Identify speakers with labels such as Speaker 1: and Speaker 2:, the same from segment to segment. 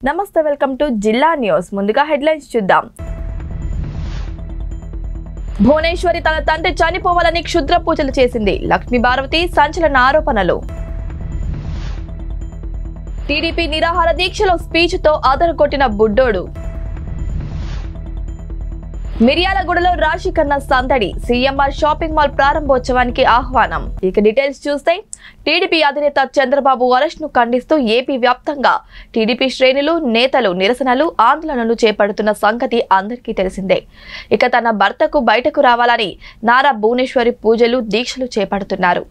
Speaker 1: నమస్తే welcome to జిల్లా news ముందుగా హెడ్లైన్స్ చూద్దాం భువనేశ్వరి తన తండ్రి చనిపోవాలని క్షుద్ర పూజలు చేసింది లక్ష్మీ పార్వతి సంచలన ఆరోపణలు టీడీపీ నిరాహార దీక్షలో స్పీచ్ తో ఆదరగొట్టిన బుడ్డోడు మిర్యాలగూడలో రాశి కన్నా సందడి సీఎంఆర్ షాపింగ్ మాల్ ప్రారంభోత్సవానికి ఆహ్వానం ఇక డీటెయిల్స్ చూస్తే టీడీపీ అధినేత చంద్రబాబు అరెస్ట్ ను ఖండిస్తూ ఏపీ వ్యాప్తంగా టీడీపీ శ్రేణులు నేతలు నిరసనలు ఆందోళనలు చేపడుతున్న సంగతి అందరికీ తెలిసిందే ఇక తన భర్తకు బయటకు రావాలని నారా భువనేశ్వరి పూజలు దీక్షలు చేపడుతున్నారు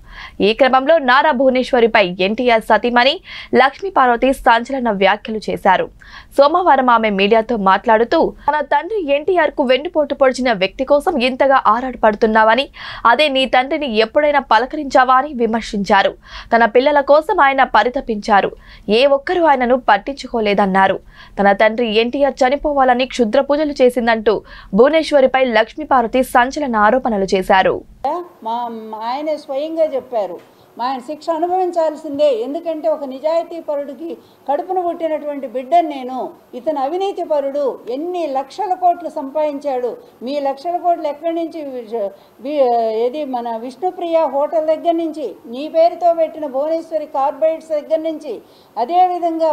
Speaker 1: ఈ క్రమంలో నారా భువనేశ్వరిపై ఎన్టీఆర్ సతీమణి లక్ష్మీ పార్వతి సంచలన వ్యాఖ్యలు చేశారు సోమవారం ఆమె మీడియాతో మాట్లాడుతూ తన తండ్రి ఎన్టీఆర్ కు వెన్నుపోటు పొడిచిన వ్యక్తి కోసం ఇంతగా ఆరాటపడుతున్నావని అదే నీ తండ్రిని ఎప్పుడైనా పలకరించావా అని విమర్శించారు తన పిల్లల కోసం ఆయన పరితపించారు ఏ ఒక్కరూ ఆయనను పట్టించుకోలేదన్నారు తన తండ్రి ఎన్టీఆర్ చనిపోవాలని క్షుద్ర పూజలు చేసిందంటూ భువనేశ్వరిపై లక్ష్మీ పార్వతి సంచలన ఆరోపణలు చేశారు
Speaker 2: ఆయన స్వయంగా చెప్పారు ఆయన శిక్ష అనుభవించాల్సిందే ఎందుకంటే ఒక నిజాయితీ పరుడికి కడుపును పుట్టినటువంటి బిడ్డను నేను ఇతను అవినీతి పరుడు ఎన్ని లక్షల కోట్లు సంపాదించాడు మీ లక్షల కోట్లు ఎక్కడి నుంచి ఏది మన విష్ణుప్రియ హోటల్ దగ్గర నుంచి నీ పేరుతో పెట్టిన భువనేశ్వరి కార్బైడ్స్ దగ్గర నుంచి అదేవిధంగా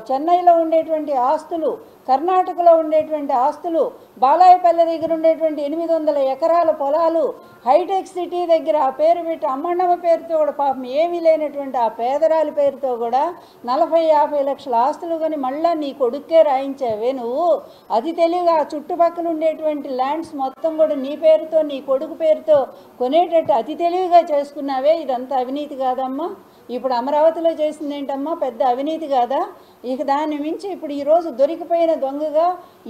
Speaker 2: చెన్నైలో ఉండేటువంటి ఆస్తులు కర్ణాటకలో ఉండేటువంటి ఆస్తులు బాలాయపల్లి దగ్గర ఉండేటువంటి 800 ఎకరాల పొలాలు హైటెక్ సిటీ దగ్గర ఆ పేరు పెట్టి అమ్మన్నమ్మ పేరుతో కూడా పాపం ఏమీ లేనటువంటి ఆ పేదరాలి పేరుతో కూడా 40-50 లక్షల ఆస్తులు కానీ మళ్ళీ నీ కొడుక్కే రాయించావే నువ్వు అది తెలియగా ఆ చుట్టుపక్కల ఉండేటువంటి ల్యాండ్స్ మొత్తం కూడా నీ పేరుతో నీ కొడుకు పేరుతో కొనేటట్టు అతి తెలివిగా చేసుకున్నావే ఇదంతా అవినీతి కాదమ్మా ఇప్పుడు అమరావతిలో చేసింది ఏంటమ్మా పెద్ద అవినీతి కాదా ఇక దాన్ని మించి ఇప్పుడు ఈరోజు దొరికిపోయిన దొంగగా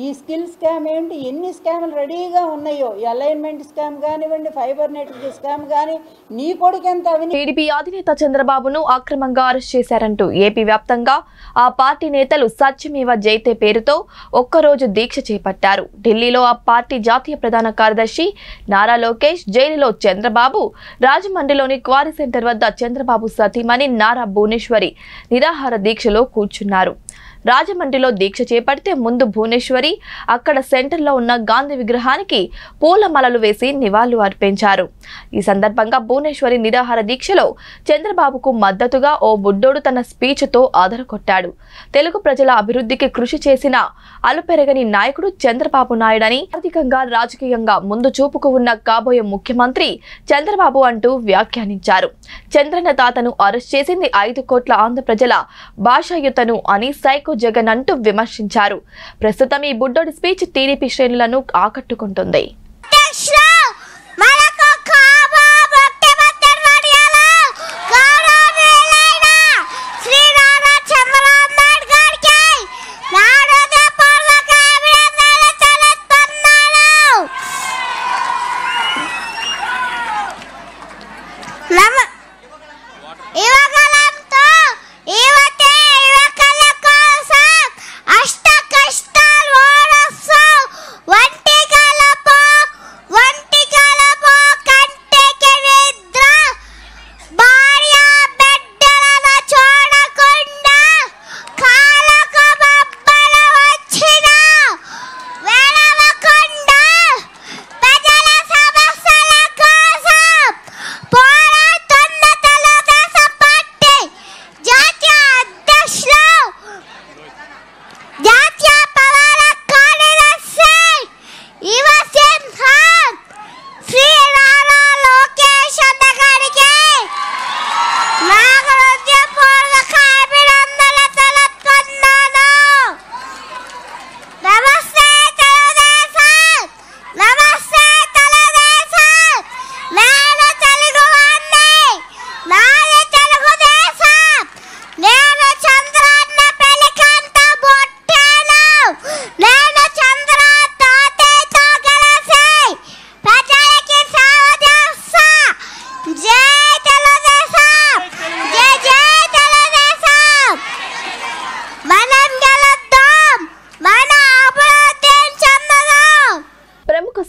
Speaker 2: ఈ స్కిల్ స్కామ్ ఏంటి ఎన్ని స్కామ్లు రెడీగా ఉన్నాయో ఈ అలైన్మెంట్ స్కామ్ కానివ్వండి ఫైబర్ నెట్ స్కామ్ కానీ నీ కొడుకు ఎంత అవినీతి
Speaker 1: టీడీపీ అధినేత చంద్రబాబును అక్రమంగా అరెస్ట్ చేశారంటూ ఏపీ వ్యాప్తంగా ఆ పార్టీ నేతలు సత్యమేవ జయతే పేరుతో ఒక్కరోజు దీక్ష చేపట్టారు ఢిల్లీలో ఆ పార్టీ జాతీయ ప్రధాన కార్యదర్శి నారా లోకేష్ జైలులో చంద్రబాబు రాజమండ్రిలోని క్వారీ సెంటర్ వద్ద చంద్రబాబు సతీమణి నారా భువనేశ్వరి నిరాహార దీక్షలో కూర్చున్నారు రాజమండ్రిలో దీక్ష చేపడితే ముందు భువనేశ్వరి అక్కడ సెంటర్లో ఉన్న గాంధీ విగ్రహానికి పూలమాలలు వేసి నివాళులు అర్పించారు ఈ సందర్భంగా భువనేశ్వరి నిరాహార దీక్షలో చంద్రబాబుకు మద్దతుగా ఓ బుడ్డోడు తన స్పీచ్ తో ఆదరకొట్టాడు తెలుగు ప్రజల అభివృద్ధికి కృషి చేసిన అలుపెరగని నాయకుడు చంద్రబాబు నాయుడని ఆర్థికంగా రాజకీయంగా ముందు చూపుకు ఉన్న కాబోయే ముఖ్యమంత్రి చంద్రబాబు అంటూ వ్యాఖ్యానించారు చంద్రన్న తాతను అరెస్ట్ చేసింది 5 కోట్ల ఆంధ్ర ప్రజల భాషాయుతను అని సైకో జగన్ అంటూ విమర్శించారు ప్రస్తుతం ఈ బుడ్డోడి స్పీచ్ టీడీపీ శ్రేణులను ఆకట్టుకుంటుంది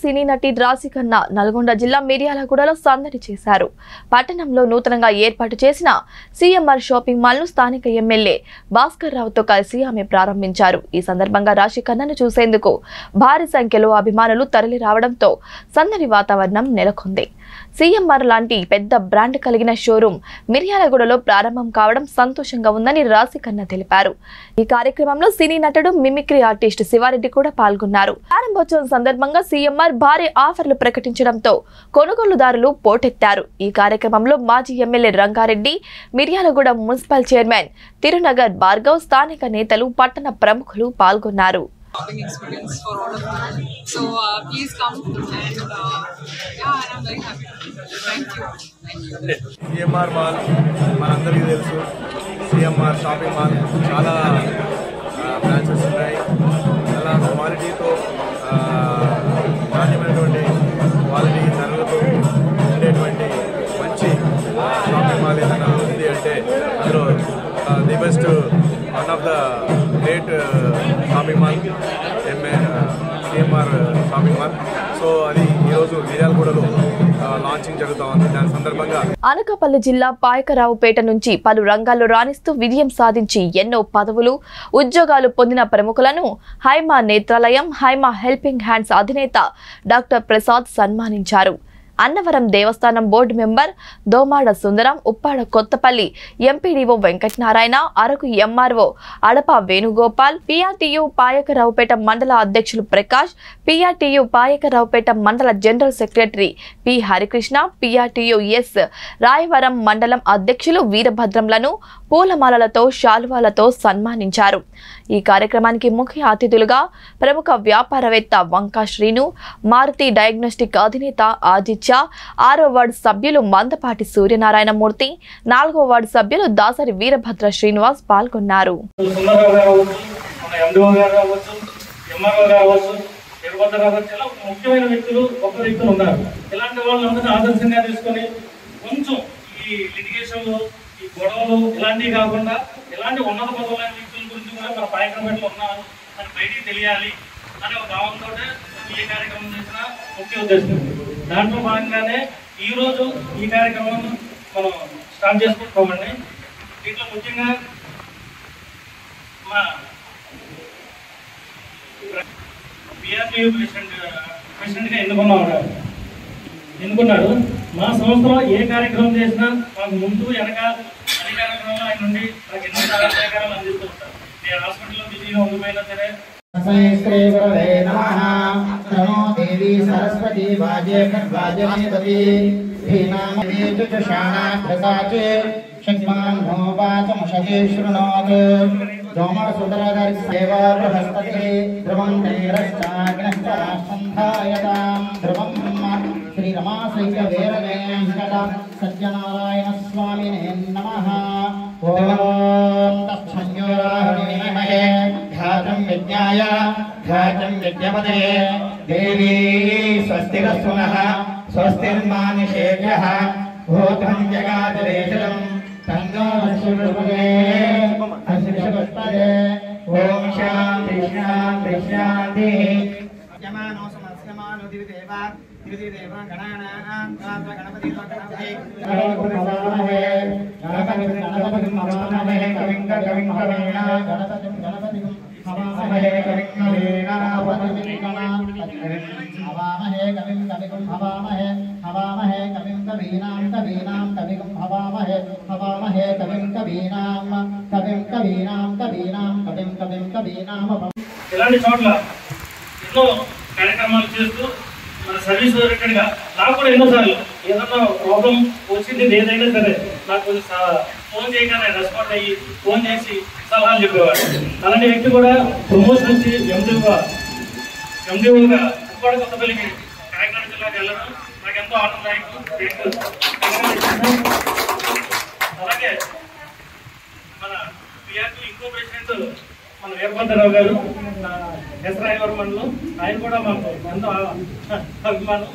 Speaker 1: సినీ నటి రాశిఖన్నా నల్గొండ జిల్లా మిర్యాలగూడలో సందడి చేశారు. పట్టణంలో నూతనంగా ఏర్పాటు చేసిన సిఎంఆర్ షాపింగ్ మాల్ ను స్థానిక ఎమ్మెల్యే భాస్కర్ రావుతో కలిసి ఆమె ప్రారంభించారు. ఈ సందర్భంగా రాశిఖన్నాను చూసేందుకు భారీ సంఖ్యలో అభిమానులు తరలి రావడంతో సందడి వాతావరణం నెలకొంది. సిఎంఆర్ లాంటి పెద్ద బ్రాండ్ కలిగిన షోరూం మిర్యాలగూడలో ప్రారంభం కావడం సంతోషంగా ఉందని రాశిఖన్నా తెలిపారు. ఈ కార్యక్రమంలో సినీ నటుడు మిమిక్రీ ఆర్టిస్ట్ శివారెడ్డి కూడా పాల్గొన్నారు. ప్రారంభోత్సవం సందర్భంగా సిఎంఆర్ భారీ ఆఫర్లు ప్రకటించడంతో కొనుగోలుదారులు పోటెత్తారు. ఈ కార్యక్రమంలో మాజీ MLA Rangareddy, Miryalaguda municipal chairman Thirunagar Bhargav, స్థానిక నేతలు, పట్టణ ప్రముఖులు పాల్గొన్నారు.
Speaker 3: Shopping experience for all of them. So please come and I'm very happy. Thank you.
Speaker 4: CMR mall మనందరికీ తెలుసు. సిఎంఆర్ షాపింగ్ మాల్ చాలా బ్రాంచెస్ ఉన్నాయి. చాలా క్వాలిటీతో నాణ్యమైనటువంటి క్వాలిటీ ధరలతో ఉండేటువంటి మంచి షాపింగ్ మాల్ ఏదైనా ఉంది అంటే అందులో the best one of the great shopping mall CMR shopping mall. So అది ఈరోజు మిర్యాలగూడలో లాంచింగ్ జరుగుతూ ఉంది. దాని సందర్భంగా
Speaker 1: అనకాపల్లి జిల్లా పాయకరావుపేట నుంచి పలు రంగాల్లో రాణిస్తూ విజయం సాధించి ఎన్నో పదవులు, ఉద్యోగాలు పొందిన ప్రముఖులను హైమా నేత్రాలయం, హైమా హెల్పింగ్ హ్యాండ్స్ అధినేత డాక్టర్ ప్రసాద్ సన్మానించారు. Annavaram Devasthanam board member Domada Sundaram, Uppada Kothapalli MPDO Venkatanarayana, Araku MRO Adapa Venugopal, PRTU Payakaraopeta మండల అధ్యక్షులు ప్రకాష్, పిఆర్టీయు పాయకరావుపేట మండల general secretary P Harikrishna, PRTU S Rayavaram మండలం అధ్యక్షులు వీరభద్రంలను పూలమాలలతో, శాలువాలతో సన్మానించారు. ఈ కార్యక్రమానికి ముఖ్య అతిథులుగా ప్రముఖ వ్యాపారవేత్త వంకా శ్రీను, మారుతి డయాగ్నోస్టిక్ అధినేత ఆదిత్య, 6వ వార్డు సభ్యులు మందపాటి సూర్యనారాయణమూర్తి, 4వ వార్డు సభ్యులు దాసరి వీరభద్ర శ్రీనివాస్ పాల్గొన్నారు.
Speaker 5: ముఖ్యమైన వ్యక్తులు గొప్ప వ్యక్తులు ఉన్నారు. ఇలాంటి వాళ్ళందరినీ ఆదర్శంగా తీసుకొని కొంచెం ఈ లిటిగేషన్లు, ఈ గొడవలు ఇలాంటివి కాకుండా ఇలాంటి ఉన్నత పదవులైన వ్యక్తుల గురించి కూడా మన పాయకరావుపేటలో ఉన్నారు అని బయటికి తెలియాలి అనే ఒక భావంతో ఈ కార్యక్రమం చేసిన ముఖ్య ఉద్దేశం. దాంట్లో భాగంగానే ఈరోజు ఈ కార్యక్రమం మనం స్టార్ట్ చేసుకుంటామండి. దీంట్లో ముఖ్యంగా మా పిఆర్టీయూ ప్రెసిడెంట్గా ఎన్నుకున్నాడు. మా సంస్థలో ఏ కార్యక్రమం చేసినా మాకు ముందు వెనక అన్ని కార్యక్రమాలు ఆయన నుండి నాకు ఎన్నో సహకారాలు అందిస్తూ ఉంటారు. నేను హాస్పిటల్లో బిజీగా ఉండిపోయినా సరే శ్రీ రమాశ్రీయ సత్యనారాయణ స్వామినే నమః. ఓం తత్సంయోరాహణీమహే ఘాతం యజ్ఞాయ ఘాతం యజ్ఞపదే దేవీ స్వస్తిరస్తు నః స్వస్తిర్మానుషేభ్యః భూతం జగాదరేశం తన్నో అశ్వరుగే అశ్వపుష్పదే. ఓం శాంతి శాంతి శాంతి. యమానో సమస్యమానో దివిదేవా దివిదేవా గణానాం గణపతి గణపతి గణపతి గణపతి నమామహే కవిం కవిం కవీనా గణపతిం గణపతిం హవామహే కవిం కవీనా అవతరితి హవామహే కవిం కవిం హవామహే హవామహే కవిం కవీనాం కవీనాం కవిం హవామహే హవామహే కవిం కవీనాం కవిం కవీనాం కవీనాం కవిం కవిం కవీనాం. ఇలాంటి చోట్ల ఎన్నో కార్యక్రమాలు చేస్తూ మన సర్వీస్ ఓరియంటెడ్గా నాకు కూడా ఎన్నోసార్లు ఏదన్నా ప్రాబ్లం వచ్చింది ఏదైనా సరే నాకు కొంచెం ఫోన్ చేయగానే రెస్పాండ్ అయ్యి ఫోన్ చేసి సలహాలు చెప్పేవాడు. అలాంటి వ్యక్తి కూడా ప్రమోషన్ నుంచి ఎండిఓగా ఉప్పాడ కొత్తపల్లికి కాకినాడ జిల్లాకి వెళ్ళడం నాకు ఎంతో ఆనందదాయకం. అలాగే మన పిఆర్టీ ఇంకో ప్రెసిడెంట్ మన వీరభద్రరావు గారు, ఎస్ రాయవరం మండలం, ఆయన కూడా మాకు ఎంతో అభిమానం.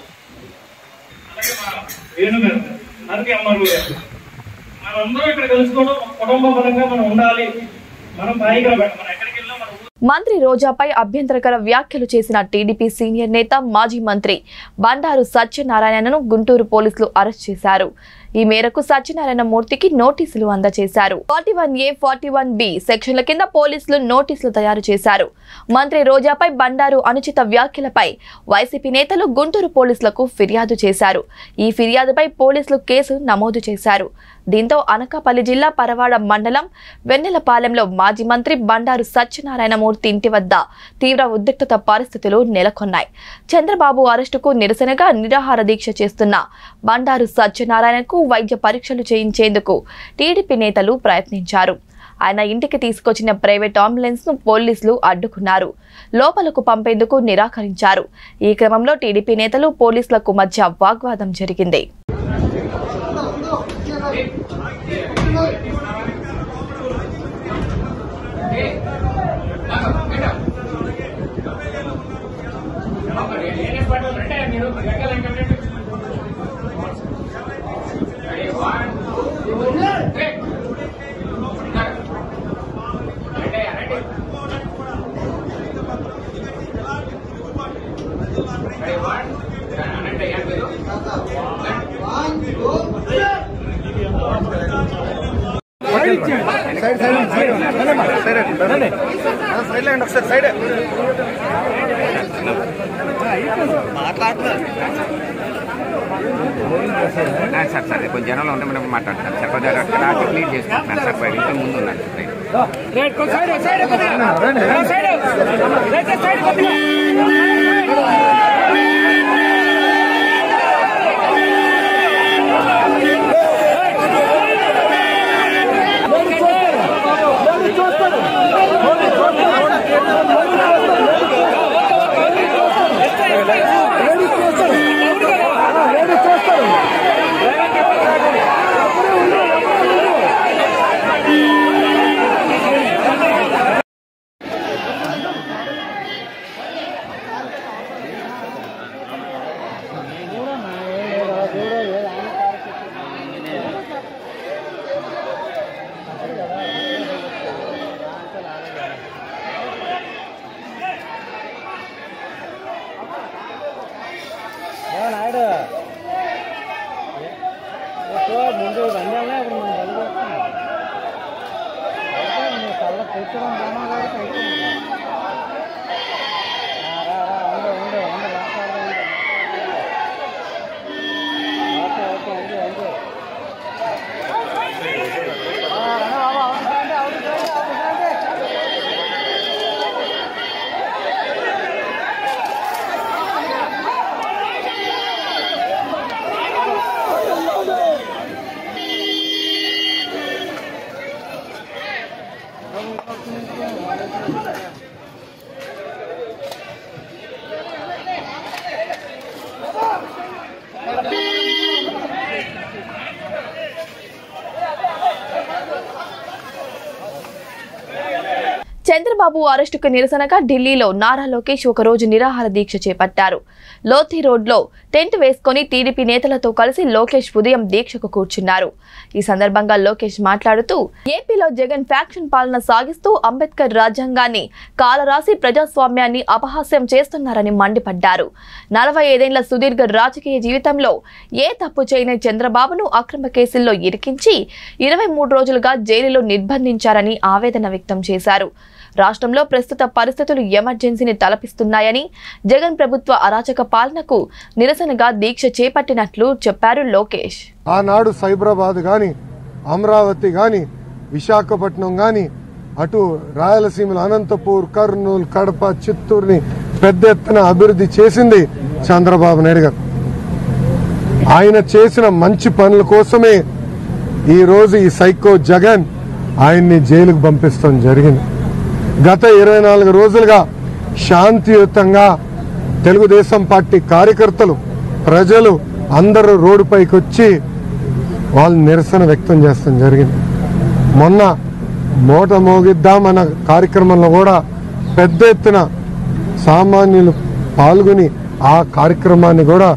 Speaker 5: అలాగే మా వేణు గారు, అరకు ఎంఆర్ఓ గారు, మనందరూ ఇక్కడ కలుసుకోవడం కుటుంబ పరంగా మనం ఉండాలి. మనం పాయిగా మనం ఎక్కడికి వెళ్ళినా మన
Speaker 1: మంత్రి రోజాపై అభ్యంతరకర వ్యాఖ్యలు చేసిన టీడీపీ సీనియర్ నేత మాజీ మంత్రి బండారు సత్యనారాయణను గుంటూరు పోలీసులు అరెస్ట్ చేశారు. ఈ మేరకు సత్యనారాయణ మూర్తికి నోటీసులు అందజేశారు. 41A, 41B సెక్షన్ల కింద పోలీసులు నోటీసులు తయారు చేశారు. మంత్రి రోజాపై బండారు అనుచిత వ్యాఖ్యలపై వైసీపీ నేతలు గుంటూరు పోలీసులకు ఫిర్యాదు చేశారు. ఈ ఫిర్యాదుపై పోలీసులు కేసు నమోదు చేశారు. దీంతో అనకాపల్లి జిల్లా పరవాడ మండలం వెన్నెలపాలెంలో మాజీ మంత్రి బండారు సత్యనారాయణ మూర్తి ఇంటి వద్ద తీవ్ర ఉద్రిక్తత పరిస్థితులు నెలకొన్నాయి. చంద్రబాబు అరెస్టుకు నిరసనగా నిరాహార దీక్ష చేస్తున్న బండారు సత్యనారాయణకు వైద్య పరీక్షలు చేయించేందుకు టీడీపీ నేతలు ప్రయత్నించారు. ఆయన ఇంటికి తీసుకొచ్చిన ప్రైవేట్ అంబులెన్స్ ను పోలీసులు అడ్డుకున్నారు. లోపలకు పంపేందుకు నిరాకరించారు. ఈ క్రమంలో టీడీపీ నేతలు పోలీసులకు మధ్య వాగ్వాదం జరిగింది.
Speaker 6: సార్ కొంచెం జనంలో ఉంటే మనం మాట్లాడతారు సార్. కొంచెం ట్రాఫిక్ లీడ్ చేసుకుంటున్నారు సార్. బయట ఇంత ముందు ఉన్నారు
Speaker 5: ముందు రంగానే ఇప్పుడు మనం కళ్ళ కూర్చోడం బాగా
Speaker 1: చంద్రబాబు అరెస్టుకు నిరసనగా ఢిల్లీలో నారా లోకేష్ ఒకరోజు నిరాహార దీక్ష చేపట్టారు. లోథి రోడ్లో టెంట్ వేసుకుని టీడీపీ నేతలతో కలిసి లోకేష్ ఉదయం దీక్షకు కూర్చున్నారు. ఈ సందర్భంగా లోకేష్ మాట్లాడుతూ ఏపీలో జగన్ ఫ్యాక్షన్ పాలన సాగిస్తూ అంబేద్కర్ రాజ్యాంగాన్ని కాలరాసి ప్రజాస్వామ్యాన్ని అపహాస్యం చేస్తున్నారని మండిపడ్డారు. 45 ఏళ్ల సుదీర్ఘ రాజకీయ జీవితంలో ఏ తప్పు చేయని చంద్రబాబును అక్రమ కేసుల్లో ఇరికించి 23 రోజులుగా జైలులో నిర్బంధించారని ఆవేదన వ్యక్తం చేశారు. రాష్ట్రంలో ప్రస్తుత పరిస్థితులు ఎమర్జెన్సీని తలపిస్తున్నాయని, జగన్ ప్రభుత్వ అరాచక పాలనకు నిరసనగా దీక్ష చేపట్టినట్లు చెప్పారు లోకేష్.
Speaker 7: ఆనాడు సైబరాబాద్ గాని, అమరావతి గాని, విశాఖపట్నం గాని, అటు రాయలసీమలో అనంతపూర్, కర్నూలు, కడప, చిత్తూరుని పెద్ద ఎత్తున అభివృద్ధి చేసింది చంద్రబాబు నాయుడు గారు. ఆయన చేసిన మంచి పనుల కోసమే ఈ రోజు ఈ సైకో జగన్ ఆయన్ని జైలుకు పంపిస్తాం జరిగింది. గత 24 రోజులుగా శాంతియుతంగా తెలుగుదేశం పార్టీ కార్యకర్తలు, ప్రజలు అందరూ రోడ్డుపైకి వచ్చి వాళ్ళు నిరసన వ్యక్తం చేస్తాం జరిగింది. మొన్న మోట మోగిద్దామన్న కార్యక్రమంలో కూడా పెద్ద ఎత్తున సామాన్యులు పాల్గొని ఆ కార్యక్రమాన్ని కూడా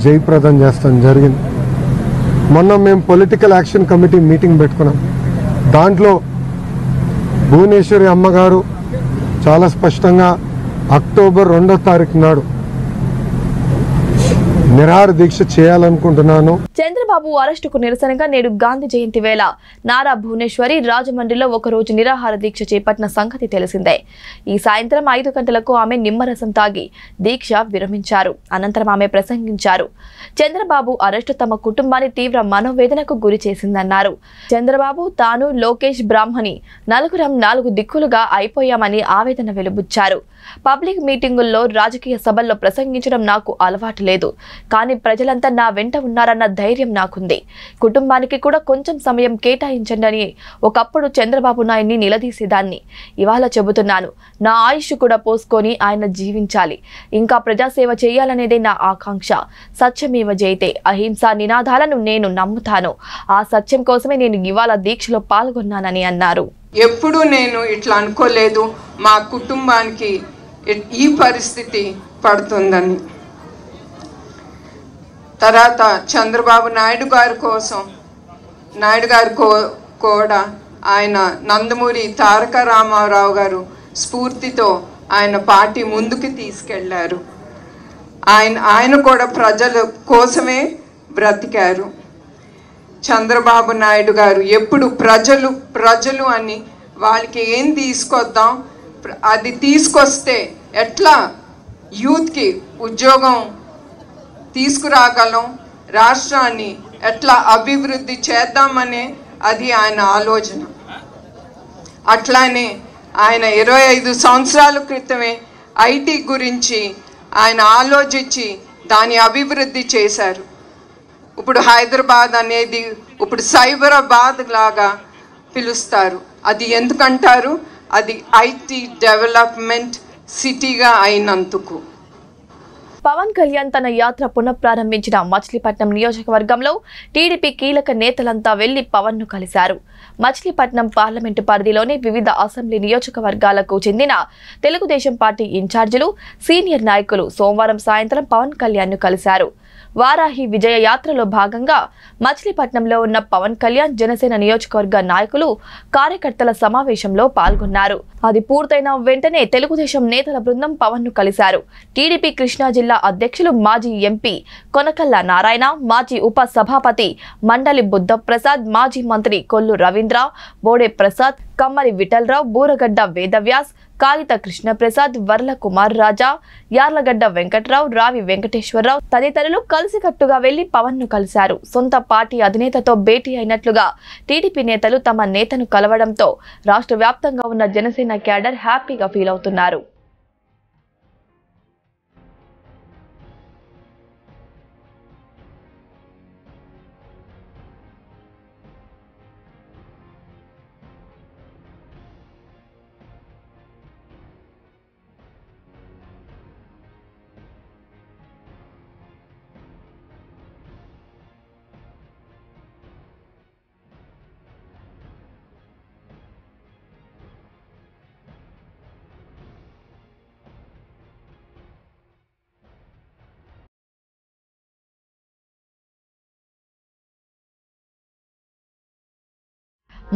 Speaker 7: జయప్రదం చేస్తాం జరిగింది. మొన్న మేము పొలిటికల్ యాక్షన్ కమిటీ మీటింగ్ పెట్టుకున్నాం. దాంట్లో భువనేశ్వరి అమ్మగారు, చాలా స్పష్టంగా అక్టోబర్ 2వ తారీఖు నాడు నిరాహార దీక్ష చేయాలనుకుంటున్నాను.
Speaker 1: చంద్రబాబు అరెస్టుకు నిరసనగా నేడు గాంధీ జయంతి వేళ నారా భువనేశ్వరి రాజమండ్రిలో ఒకరోజు నిరాహార దీక్ష చేపట్టిన సంగతి తెలిసిందే. ఈ సాయంత్రం 5 గంటలకు ఆమె నిమ్మరసం తాగి దీక్ష విరమించారు. అనంతరం ఆమె ప్రసంగించారు. చంద్రబాబు అరెస్టు తమ కుటుంబాన్ని తీవ్ర మనోవేదనకు గురి చేసిందన్నారు. చంద్రబాబు, తాను, లోకేష్, బ్రాహ్మణి నలుగురం 4 దిక్కులుగా అయిపోయామని ఆవేదన వెలుబుచ్చారు. పబ్లిక్ మీటింగుల్లో, రాజకీయ సభల్లో ప్రసంగించడం నాకు అలవాటు లేదు. కానీ ప్రజలంతా నా వెంట ఉన్నారన్న ధైర్యం నాకుంది. కుటుంబానికి కూడా కొంచెం సమయం కేటాయించండి అని ఒకప్పుడు చంద్రబాబు నాయుడిని నిలదీసేదాన్ని. ఇవాళ చెబుతున్నాను, నా ఆయుష్ కూడా పోసుకొని ఆయన జీవించాలి. ఇంకా ప్రజాసేవ చేయాలనేదే నా ఆకాంక్ష. సత్యమేవ జయతే, అహింసా నినాదాలను నేను నమ్ముతాను. ఆ సత్యం కోసమే నేను ఇవాళ దీక్షలో పాల్గొన్నానని అన్నారు.
Speaker 8: ఎప్పుడు నేను ఇట్లా అనుకోలేదు మా కుటుంబానికి ఈ పరిస్థితి పడుతుందని. తర్వాత చంద్రబాబు నాయుడు గారి కోసం కూడా ఆయన నందమూరి తారక రామారావు గారు స్ఫూర్తితో ఆయన పార్టీ ముందుకు తీసుకెళ్లారు. ఆయన కూడా ప్రజల కోసమే బ్రతికారు. చంద్రబాబు నాయుడు గారు ఎప్పుడు ప్రజలు అని వాళ్ళకి ఏం తీసుకొద్దాం, అది తీసుకొస్తే ఎట్లా యూత్కి ఉద్యోగం తీసుకురాగలం, రాష్ట్రాన్ని ఎట్లా అభివృద్ధి చేద్దామనే అది ఆయన ఆలోచన. అట్లానే ఆయన 25 సంవత్సరాల క్రితమే ఐటీ గురించి ఆయన ఆలోచించి దాని అభివృద్ధి చేశారు. ఇప్పుడు హైదరాబాద్ అనేది ఇప్పుడు సైబరాబాద్ లాగా పిలుస్తారు. అది ఎందుకంటారు? అది ఐటీ డెవలప్మెంట్ సిటీగా అయినందుకు.
Speaker 1: పవన్ కళ్యాణ్ తన యాత్ర పునఃప్రారంభించిన మచిలీపట్నం నియోజకవర్గంలో టీడీపీ కీలక నేతలంతా వెళ్లి పవన్ ను కలిశారు. మచిలీపట్నం పార్లమెంటు పరిధిలోని వివిధ అసెంబ్లీ నియోజకవర్గాలకు చెందిన తెలుగుదేశం పార్టీ ఇన్ఛార్జీలు, సీనియర్ నాయకులు సోమవారం సాయంత్రం పవన్ కళ్యాణ్ ను కలిశారు. వారాహి విజయ యాత్రలో భాగంగా మచిలీపట్నంలో ఉన్న పవన్ కళ్యాణ్ జనసేన నియోజకవర్గ నాయకులు, కార్యకర్తల సమావేశంలో పాల్గొన్నారు. అది పూర్తయిన వెంటనే తెలుగుదేశం నేతల బృందం పవన్ ను కలిశారు. టీడీపీ కృష్ణా జిల్లా అధ్యక్షులు, మాజీ ఎంపీ కొనకళ్ళ నారాయణ, మాజీ ఉప సభాపతి మండలి బుద్ధప్రసాద్, మాజీ మంత్రి కొల్లు రవీంద్ర, బోడే ప్రసాద్, కమ్మరి విఠలరావు, బూరగడ్డ వేదవ్యాస్, కాగిత కృష్ణప్రసాద్, వర్ల కుమార్ రాజా, యార్లగడ్డ వెంకట్రావు, రావి వెంకటేశ్వరరావు తదితరులు కలిసికట్టుగా వెళ్లి పవన్ ను కలిశారు. సొంత పార్టీ అధినేతతో భేటీ అయినట్లుగా టీడీపీ నేతలు తమ నేతను కలవడంతో రాష్ట్ర వ్యాప్తంగా ఉన్న జనసేన క్యాడర్ హ్యాపీగా ఫీల్ అవుతున్నారు.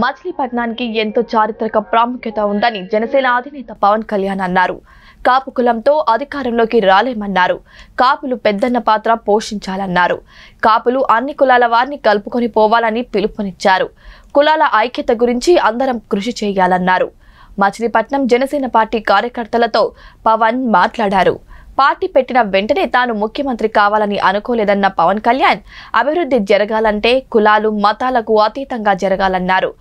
Speaker 1: మచిలీపట్నానికి ఎంతో చారిత్రక ప్రాముఖ్యత ఉందని జనసేన అధినేత పవన్ కళ్యాణ్ అన్నారు. కాపు కులంతో అధికారంలోకి రాలేమన్నారు. కాపులు పెద్దన్న పాత్ర పోషించాలన్నారు. కాపులు అన్ని కులాల వారిని కలుపుకొని పోవాలని పిలుపునిచ్చారు. కులాల ఐక్యత గురించి అందరం కృషి చేయాలన్నారు. మచిలీపట్నం జనసేన పార్టీ కార్యకర్తలతో పవన్ మాట్లాడారు. పార్టీ పెట్టిన వెంటనే తాను ముఖ్యమంత్రి కావాలని అనుకోలేదన్న పవన్ కళ్యాణ్ అభివృద్ధి జరగాలంటే కులాలు, మతాలకు అతీతంగా జరగాలన్నారు.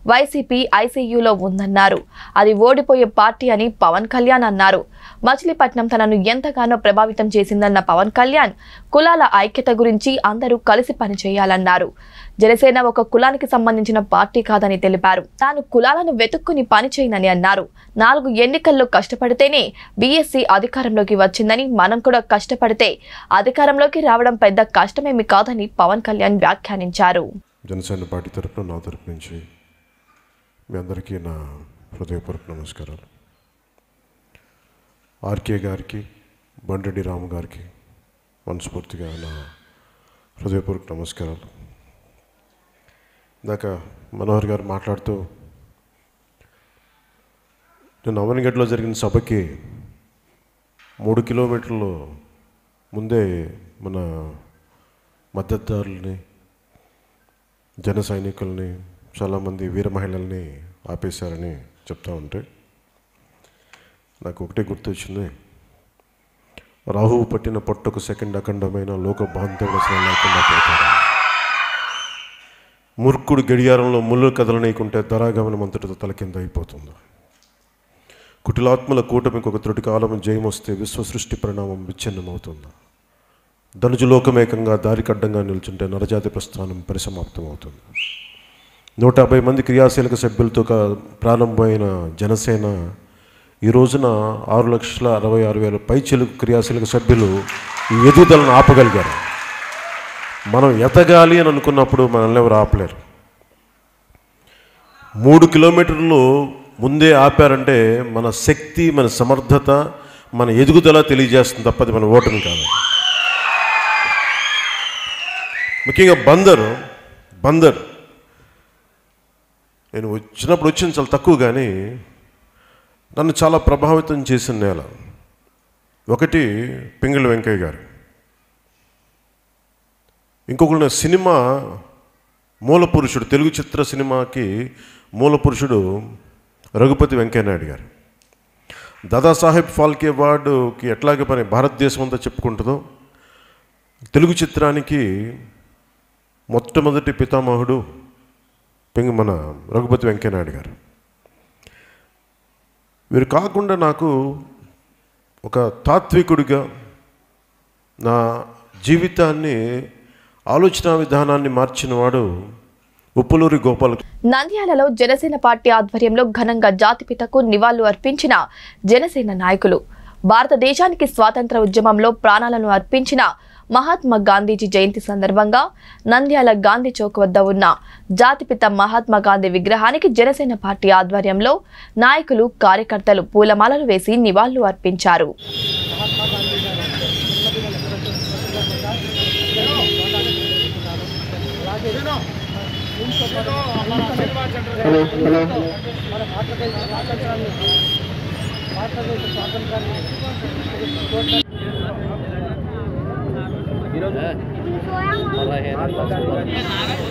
Speaker 1: వైసీపీ ఐసీయూలో ఉందన్నారు. అది ఓడిపోయే పార్టీ అని పవన్ కళ్యాణ్ అన్నారు. మచిలీపట్నం తనను ఎంతగానో ప్రభావితం చేసిందన్న పవన్ కళ్యాణ్ కులాల ఐక్యత గురించి అందరూ కలిసి పనిచేయాలన్నారు. జనసేన ఒక కులానికి సంబంధించిన పార్టీ కాదని తెలిపారు. తాను కులాలను వెతుక్కుని పనిచేయనని అన్నారు. 4 ఎన్నికల్లో కష్టపడితేనే బీఎస్సీ అధికారంలోకి వచ్చిందని, మనం కూడా కష్టపడితే అధికారంలోకి రావడం పెద్ద కష్టమేమి కాదని పవన్ కళ్యాణ్ వ్యాఖ్యానించారు.
Speaker 9: జనసేన పార్టీ తరఫున నా తరఫు నుంచి మీ అందరికీ నా హృదయపూర్వక నమస్కారాలు. ఆర్కే గారికి, బండ్రెడ్డి రాము గారికి మనస్ఫూర్తిగా నా హృదయపూర్వక నమస్కారాలు. ఇందాక మనోహర్ గారు మాట్లాడుతూ నేను అవనిగడ్డలో జరిగిన సభకి 3 కిలోమీటర్లు ముందే మన మద్దతుదారుల్ని, జన సైనికుల్ని, చాలామంది వీర మహిళల్ని ఆపేశారని చెప్తా ఉంటే నాకు ఒకటే గుర్తొచ్చింది. రాహువు పట్టిన పొట్టకు సెకండ్ అఖండమైన లోక బాంధవుడు లేకుండా పోతాడు. మూర్ఖుడు గడియారంలో ముళ్ళు కదలనీయకుంటే ధరాగమనం అంతటితో తల కింద అయిపోతుంది. కుటిలాత్మల కూటమికి ఒక త్రుటి కాలం జయం వస్తే విశ్వ సృష్టి పరిణామం విచ్ఛిన్నమవుతుంది. ధనుజులోకమేకంగా దారికడ్డంగా నిల్చుంటే నరజాతి ప్రస్థానం పరిసమాప్తం అవుతుంది. 150 మంది క్రియాశీలక సభ్యులతో ప్రారంభమైన జనసేన ఈ రోజున 6,66,000 పైచిలుకు క్రియాశీలక సభ్యులు ఈ ఎదుగుదలను ఆపగలిగారు. మనం ఎదగాలి అని అనుకున్నప్పుడు మనల్ని ఎవరు ఆపలేరు. 3 కిలోమీటర్లు ముందే ఆపారంటే మన శక్తి, మన సమర్థత, మన ఎదుగుదల తెలియజేస్తుంది తప్పది మన ఓటమి కాదు. ముఖ్యంగా బందర్ నేను వచ్చింది చాలా తక్కువ, కానీ నన్ను చాలా ప్రభావితం చేసిన నేల ఒకటి పింగళి వెంకయ్య గారు, ఇంకొకరు సినిమా మూలపురుషుడు, తెలుగు చిత్ర సినిమాకి మూలపురుషుడు రఘుపతి వెంకయ్యనాయుడు గారు. దాదాసాహెబ్ ఫాల్కే అవార్డుకి ఎట్లాగే పని భారతదేశం అంతా చెప్పుకుంటుందో, తెలుగు చిత్రానికి మొట్టమొదటి పితామహుడు మన రఘుపతి వెంకయ్యనాయుడు గారు. వీరు కాకుండా నాకు ఒక తాత్వికుడిగా నా జీవితాన్ని, ఆలోచన విధానాన్ని మార్చిన వాడు ఉప్పులూరి గోపాల.
Speaker 1: నంద్యాలలో జనసేన పార్టీ ఆధ్వర్యంలో ఘనంగా జాతిపితకు నివాళులు అర్పించిన జనసేన నాయకులు. భారతదేశానికి స్వాతంత్ర ఉద్యమంలో ప్రాణాలను అర్పించిన మహాత్మా గాంధీజీ జయంతి సందర్భంగా నంద్యాల గాంధీ చౌక్ వద్ద ఉన్న జాతిపిత మహాత్మా గాంధీ విగ్రహానికి జనసేన పార్టీ ఆధ్వర్యంలో నాయకులు, కార్యకర్తలు పూలమాలలు వేసి నివాళులు అర్పించారు.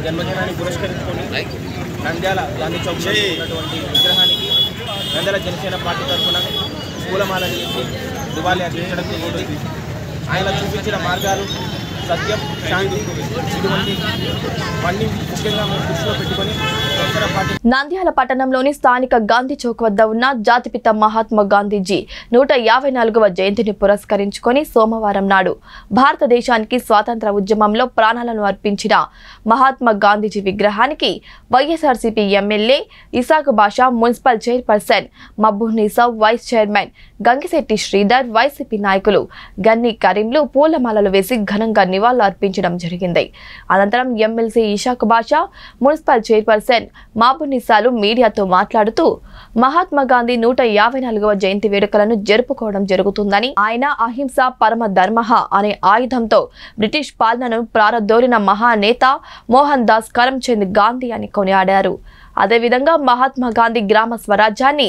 Speaker 10: జన్మదినాన్ని పురస్కరించుకొని నంద్యాల గాంధీ చౌక్ ఉన్నటువంటి విగ్రహానికి నంద్యాల జనసేన పార్టీ తరఫున పూలమాలలు వేసి నివాళి అర్పించడం జరిగింది. ఆయన చూపించిన మార్గాలు, సత్యం, శాంతి ఇటువంటివన్నీ ముఖ్యంగా దృష్టిలో పెట్టుకొని
Speaker 1: నంద్యాల పట్టణంలోని స్థానిక గాంధీ చౌక్ వద్ద ఉన్న జాతిపిత మహాత్మా గాంధీజీ 154వ జయంతిని పురస్కరించుకొని సోమవారం నాడు భారతదేశానికి స్వాతంత్ర ఉద్యమంలో ప్రాణాలను అర్పించిన మహాత్మా గాంధీజీ విగ్రహానికి YSRCP MLA Isaq Basha, municipal chairperson Mabbunnisa, vice chairman Gangisetti Sridhar, YCP నాయకులు గన్ని కరీంలు పూలమాలలు వేసి ఘనంగా నివాళులు అర్పించడం జరిగింది. అనంతరం MLC Isaac Basha, municipal chairperson మబ్బున్నీసాలు మీడియాతో మాట్లాడుతూ మహాత్మా గాంధీ 154వ జయంతి వేడుకలను జరుపుకోవడం జరుగుతుందని, ఆయన అహింస పరమ ధర్మః అనే ఆయుధంతో బ్రిటిష్ పాలనను ప్రారదోలిన మహానేత మోహన్ దాస్ కరమ్చంద్ గాంధీ అని కొనియాడారు. అదేవిధంగా మహాత్మా గాంధీ గ్రామ స్వరాజ్యాన్ని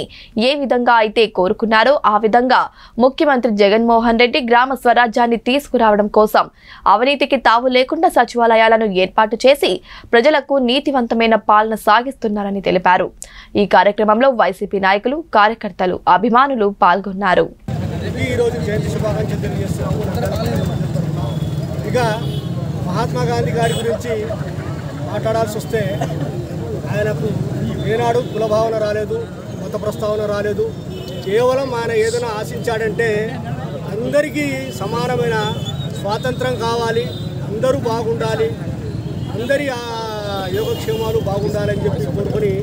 Speaker 1: ఏ విధంగా అయితే కోరుకున్నారో ఆ విధంగా ముఖ్యమంత్రి జగన్మోహన్ రెడ్డి గ్రామ స్వరాజ్యాన్ని తీసుకురావడం కోసం అవినీతికి తావు లేకుండా సచివాలయాలను ఏర్పాటు చేసి ప్రజలకు నీతివంతమైన పాలన సాగిస్తున్నారని తెలిపారు. ఈ కార్యక్రమంలో వైసీపీ నాయకులు, కార్యకర్తలు, అభిమానులు పాల్గొన్నారు.
Speaker 11: మహాత్మా గాంధీ గారి గురించి మాట్లాడాల్సి వస్తే ఆయనకు ఏనాడు కులభావన రాలేదు, మత ప్రస్తావన రాలేదు. కేవలం ఆయన ఏదైనా ఆశించాడంటే అందరికీ సమానమైన స్వాతంత్రం కావాలి, అందరూ బాగుండాలి, అందరి యోగక్షేమాలు బాగుండాలని చెప్పి కోరుకొని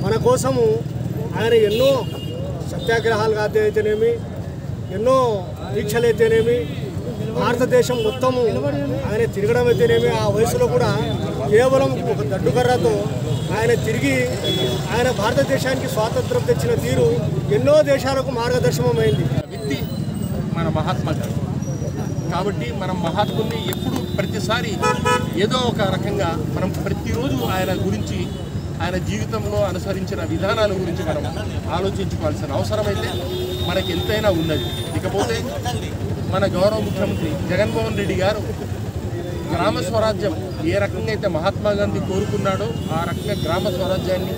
Speaker 11: మన కోసము ఆయన ఎన్నో సత్యాగ్రహాలు అయితేనేమి, ఎన్నో దీక్షలు అయితేనేమి, భారతదేశం మొత్తము ఆయన తిరగడం అయితేనేమి, ఆ వయసులో కూడా కేవలం ఒక దడ్డుకర్రతో ఆయన తిరిగి ఆయన భారతదేశానికి స్వాతంత్రం తెచ్చిన తీరు ఎన్నో దేశాలకు మార్గదర్శకమైంది.
Speaker 12: వ్యక్తి మన మహాత్మా గారు కాబట్టి మనం మహాత్ముని ఎప్పుడు ప్రతిసారి ఏదో ఒక రకంగా మనం ప్రతిరోజు ఆయన గురించి ఆయన జీవితంలో అనుసరించిన విధానాల గురించి మనం ఆలోచించుకోవాల్సిన అవసరమైతే మనకి ఎంతైనా ఉన్నది. ఇకపోతే మన గౌరవ ముఖ్యమంత్రి జగన్మోహన్ రెడ్డి గారు గ్రామ స్వరాజ్యం ఏ రకంగా అయితే మహాత్మా గాంధీ కోరుకున్నాడో ఆ రకంగా గ్రామ స్వరాజ్యాన్ని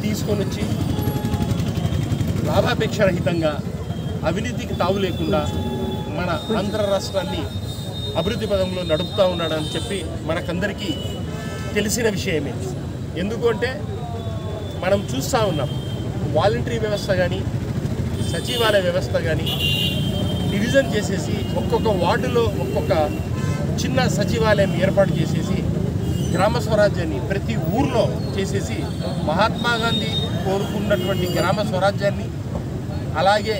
Speaker 12: తీసుకొని వచ్చి లాభాపేక్ష రహితంగా అవినీతికి తావు లేకుండా మన ఆంధ్ర రాష్ట్రాన్ని అభివృద్ధి పదంలో నడుపుతూ ఉన్నాడని చెప్పి మనకందరికీ తెలిసిన విషయమే. ఎందుకంటే మనం చూస్తూ ఉన్నాం వాలంటరీ వ్యవస్థ కానీ సచివాలయ వ్యవస్థ కానీ డివిజన్ చేసేసి ఒక్కొక్క వార్డులో ఒక్కొక్క చిన్న సచివాలయం ఏర్పాటు చేసేసి గ్రామ స్వరాజ్యాన్ని ప్రతి ఊర్లో చేసేసి మహాత్మా గాంధీ కోరుకున్నటువంటి గ్రామ స్వరాజ్యాన్ని అలాగే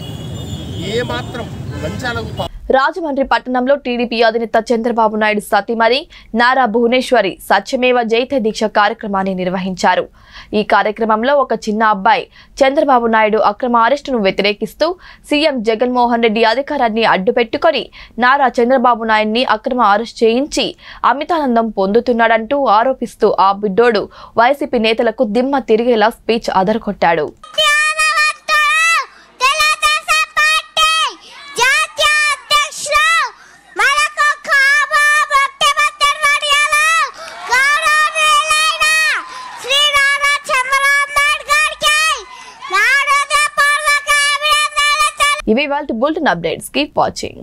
Speaker 12: ఏమాత్రం లంచాలకు
Speaker 1: రాజమండ్రి పట్టణంలో టీడీపీ అధినేత చంద్రబాబు నాయుడు సతీమణి నారా భువనేశ్వరి సత్యమేవ జయతే దీక్ష కార్యక్రమాన్ని నిర్వహించారు. ఈ కార్యక్రమంలో ఒక చిన్న అబ్బాయి చంద్రబాబు నాయుడు అక్రమ అరెస్టును వ్యతిరేకిస్తూ సీఎం జగన్మోహన్ రెడ్డి అధికారాన్ని అడ్డుపెట్టుకుని నారా చంద్రబాబు నాయుడిని అక్రమ అరెస్ట్ చేయించి అమితానందం పొందుతున్నాడంటూ ఆరోపిస్తూ ఆ బిడ్డోడు వైసీపీ నేతలకు దిమ్మ తిరిగేలా స్పీచ్ అదరగొట్టాడు. ఇవి వాళ్ళ బులెటిన్ అప్డేట్స్. Keep watching.